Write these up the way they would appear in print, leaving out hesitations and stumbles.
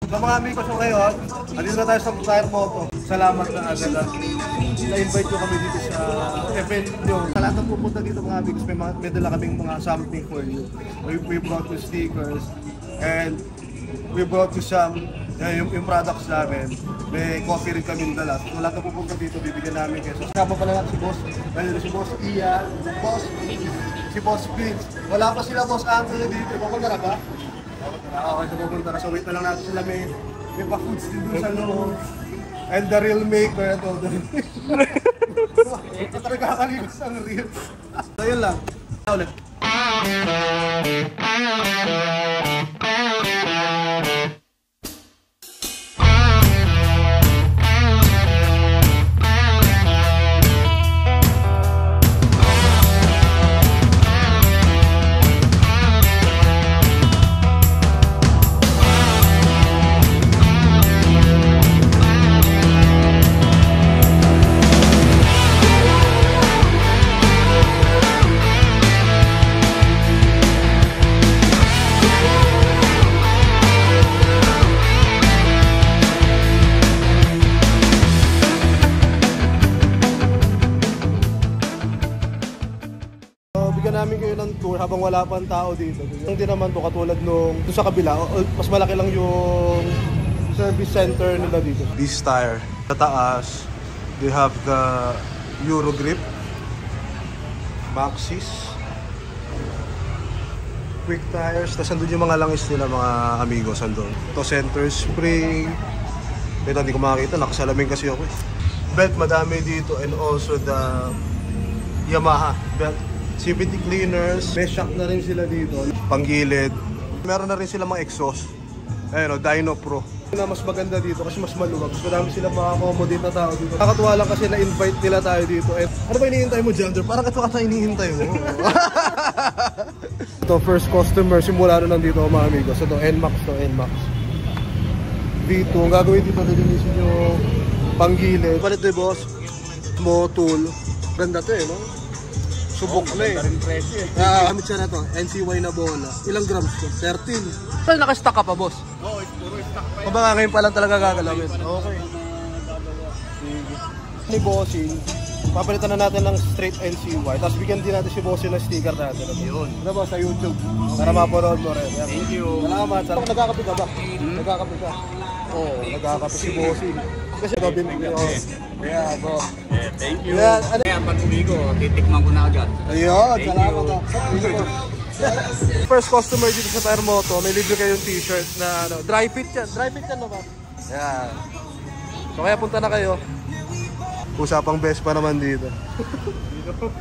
Sa mga amigos ko ngayon, andito na tayo sa Tire Moto. Salamat na agad. Na-invite ko kami dito sa event nyo. Sa lahat ng pupunta dito mga amigos, may dala kaming mga something for you. We brought you stickers and we brought you some yung products namin. May coffee rin kami dala. So lahat ng pupunta dito, bibigyan namin kayo. So kasama pala natin si Boss. Dahil si Boss Ian, si Boss Vince. Wala pa sila Boss Anthony dito. Pupunta na ba? Okay, so pupunta na. So wait na lang natin sila. May pa-foods din doon sa loob. And the real maker ito. Ito talaga kakaligos ang real. So yun lang. Ulit. Namin kayo ng tour habang wala pang tao dito. Hindi naman to katulad nung sa kabila, mas malaki lang yung service center nila dito. This tire, sa taas, they have the Euro grip, Maxxis, quick tires, tapos andun yung mga langis nila mga amigos andun. Ito center spring, ito hindi ko makakita, nakasalamin kasi ako eh. Belt madami dito and also the Yamaha belt. CVT cleaners, may shock na rin sila dito, panggilid. Meron na rin sila mga exhaust. Ayun o, Dyno Pro. Na mas maganda dito kasi mas maluwag. Gusto namin sila maka-accommodate na tao dito. Nakakatuwa lang kasi na-invite nila tayo dito. Eh, ano ba hinihintay mo, Jander? Parang ito ka hinihintay mo. Ito, first customer, simula na nandito mga amigos. Ito, NMAX to, NMAX. V2, ang gagawin dito, nalinisin yung panggilid. Palit to, boss. Mo tool. Ganda to eh, no? Subok na eh. Gamit siya na to. NCY na bola. Ilang grams to? 13. Well, naka-stock ka pa, boss? Oo, puro stock pa yan. Kumbaga ngayon pa lang talaga gagalawin. Okay. Ni Bossing, papalitan na natin ng straight NCY. Tapos bigyan din natin si Bossing ng sticker natin. Yun. Ano ba sa YouTube? Para mapanood mo rin. Thank you. Salamat. Nagkakape ka ba? Nagkakape ka? Oo, nagkakape si Bossing. Kasi gabi mo. Yeah, bro. Yeah, thank you. Yeah, ano? Kaya pag umigo, titikman ko na agad. Ayun, salamat na. First customer dito sa Tire Moto, may libre kayong t-shirt na ano, dry fit yan. Dry fit yan naman. Yan. So kaya punta na kayo. Usapang Vespa naman dito.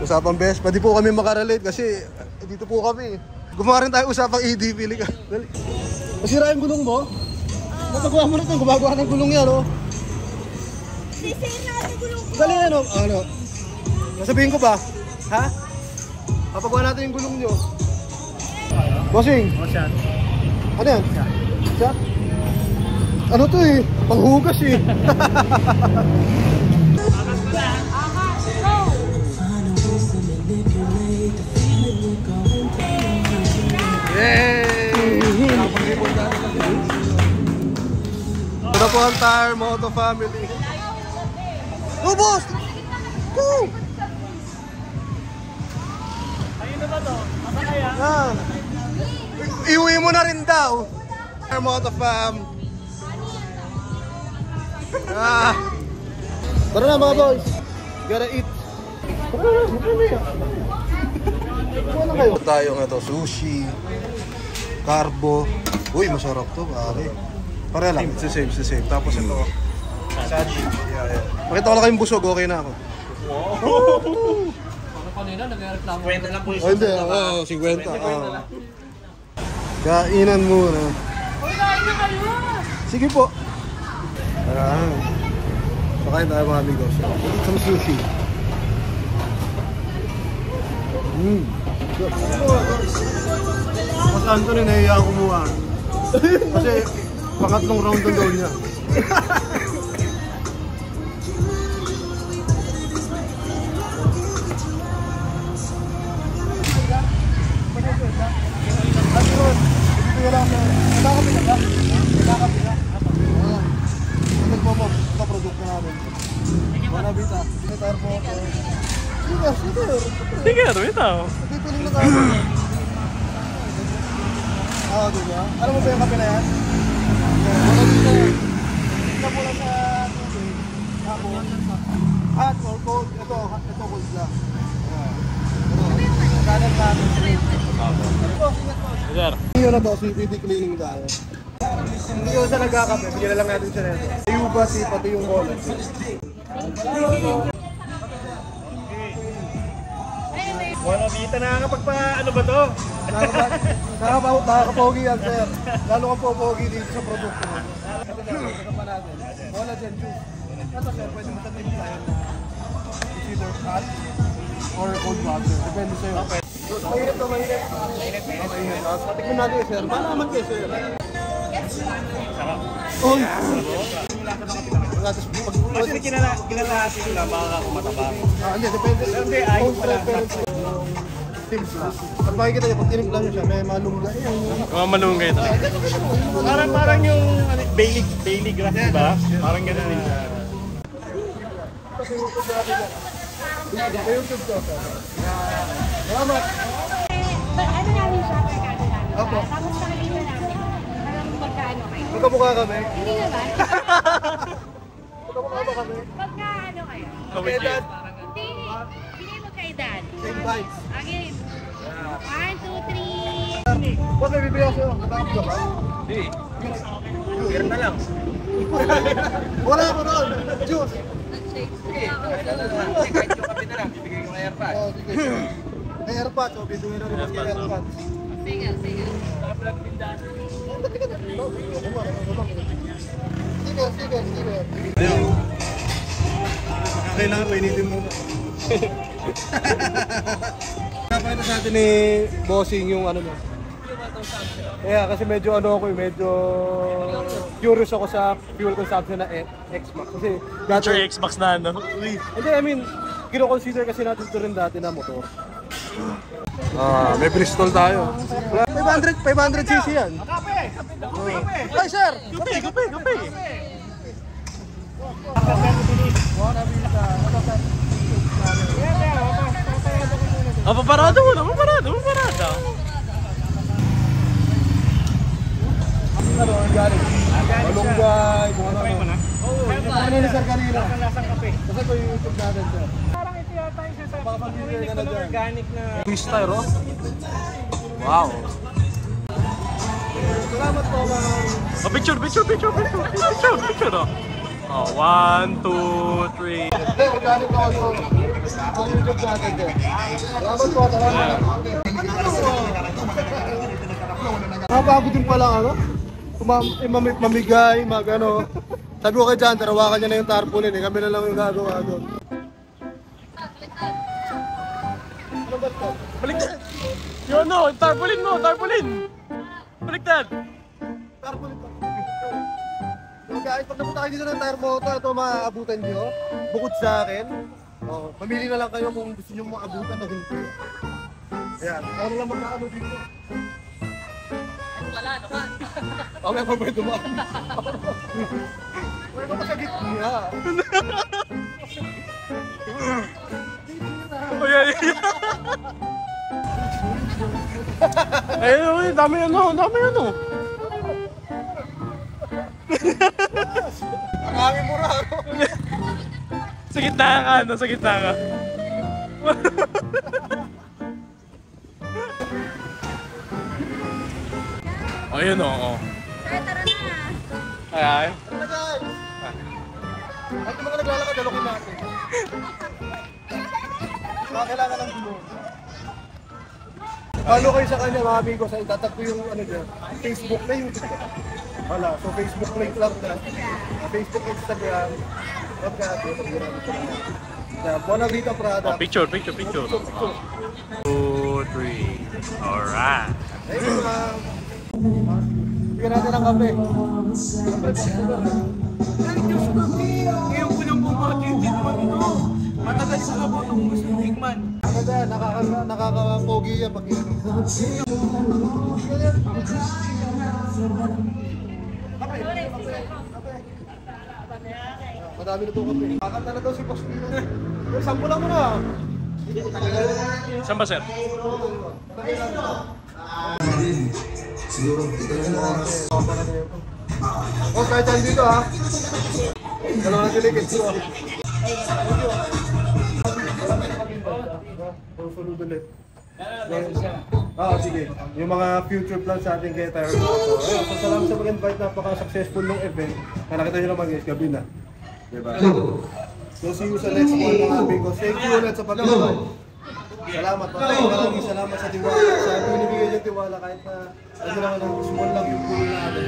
Usapang Vespa. Di po kami makarelate kasi dito po kami. Gumawa rin tayo usapang ED. Pili ka. Dali. Masira yung gulong mo? Natagawa mo na ito. Gumagawa ng gulong yan, oh. Sisihin natin gulong ko. Dali ano? Ano? Nasabihin ko ba? Ha? Papagawa natin yung gulong nyo. Bossing! O siya. Ano yan? Siya? Ano to eh? Panghugas eh. Yay! Ito na po ang Tire Moto family. Oh, boss! Woo! Ayun na ba to? Asa kaya? Ah. Iuwi mo na rin daw. Tire Moto fam. Tara na mga boys. Gotta eat. Ano kayo? Tayo nga to, sushi, carbo. Uy, masarap to, pare. Pare lang, it's the same, it's the same. Tapos ito, sandwich. Yeah. Pakita ko lang kayong busog, okay na ako. Wow! Ano kanina, nagreklamo. 50 lang po yung hindi, 50. Kainan muna. Uy, kain na kayo! Sige po. Pakain tayo mga amigos. Some sushi. Mas Anthony, nahiya ako kumuha. Kasi pangatlong round na daw niya. Nakakapit na ba? Bona Vita. Tire motor. Sige, sige. Sige, Rita. Hindi piling na tayo. Diba? Alam mo ba yung kape na yan? Bona Vita. Tignan mo lang sa tubig. Tapos, hot or cold. Ito cold lang. Kanan natin. Sir. Yun na to, CPD cleaning tayo. Hindi ko siya nagkakape, bigyan na lang natin siya nito. Yung basi, pati yung wallet. Bona Vita, nakakapagpa, ano ba to? Nakakapogi yan, sir. Lalo kang popogi dito sa produkto mo. Ito na, ito pa natin. Wala dyan, juice. Ito, sir, pwede mo sabihin tayo na it's either hot or cold water. Depende sa'yo. Mainit to, mainit. Mainit. Patikman natin, sir. Malaman kayo, sir. Sarap. Uy! Kasi kinalahati ko lang, baka ako matabang. Hindi, depende. Hindi, ayos pala. Timpla. Pag makikita niyo, pag tinimpla niyo siya, may malunggay. Mga malunggay talaga. Parang yung Bailey grass, diba? Parang gano'n din siya. Sa YouTube ko. Salamat. Ano namin siya, pagkano namin siya. Opo. Tapos nakikita namin, parang magkano kayo. Magkamukha kami. Hindi naman. Magkamukha ba kami? Magkano kayo? Edad. Hindi magkaedad. Same vibes. Okay. 1, 2, 3. Huwag may bibigyan sa'yo. Natakap ka ba? Hindi. Beer na lang. Wala ko ron. Juice. Sige. Kahit yung kape na lang, bibigay ko ng airpad. Oh, sige. May airpods. O, bidungin na rin mas yung airpods. Sige, sige. Sige, sige. Ayun. Kailangan painitin mo. Napakita sa atin ni Bossing yung ano mo. Kaya kasi medyo ano ako medyo curious ako sa fuel consumption na X-Max. Kasi dati Xbox na ano? hindi, I mean, kino-consider kasi natin ito rin dati na motor. May Bristol tayo. 500cc yan. Ay, sir! Kape! Bona Vita. Paparado mo na, paparado. Ano, ang galing? Malunggay, Bona Vita. Ano ni sir kanina? Lasang kape. Kasi ko yung YouTube natin, sir. Parang ito yata yung sinasabi Baka pag-video ka na dyan. organic na... Twist tire, oh. Wow. Salamat po, ma'am. Oh, picture, oh. Oh, 1, 2, 3. Hindi, organic na also. Ang YouTube natin, sir. Salamat po, salamat. Nakapagod din pala, ano? Mamigay, ano. Sabi ko kay John, tarawakan niya na yung tarpaulin, eh. Kami na lang yung gagawa doon. Ano ba ito? Baliktad! Yun no, tarpaulin mo, tarpaulin! Baliktad! Tarpaulin pa. So guys, pag napunta kayo dito ng tire motor, ito maaabutan nyo. Bukod sa akin, mamili na lang kayo kung gusto nyo maabutan o hindi. Ayan, ano lang magkano dito. Wala naman. Mamaya pa pwede dumaan. Pwede pa sa gitna. Ay. Ay, dami ano. Ang hangin mo ra. Sa gitna ka. Oh, yun oh. Tara na. Ay. Ano na guys? Ay, yung mga naglalakad, dalokin natin. Kailangan ng gulo. Follow kayo sa kanya mga amigo sa itatag ko yung ano dyan, Facebook na yung wala, so Facebook link lang na. Facebook, Instagram, podcast, Bona Vita Prada. Oh, picture. 2, 3. Alright. Thank you, ma'am. Bigyan natin ng kape. Ngayon ko lang pumakitin mo ito. Matagal sa kabot ang gusto tingman. Ano ba, nakaka-pogi yan pag yun. Madami na ito kape. Kakanta na daw si Boss Pino. Sample lang muna. Saan ba, sir? Oh, kahit saan dito ha. Dalawa na tilikit ko. Sunod ulit. Sige. Yung mga future plans sa ating kay Tire Moto. So, salamat sa mag-invite. Napaka-successful ng event. Nakita nyo naman guys, gabi na. Diba? So, see you sa next one mga amigos. Thank you ulit sa pag-invite. Salamat. Maraming salamat sa tiwala. Sa binibigay ng tiwala kahit na ano naman ang small lang yung pulo natin.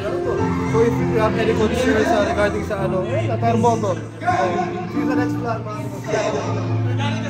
So, if you have any concerns regarding sa Tire Moto, see you sa next vlog mga amigos.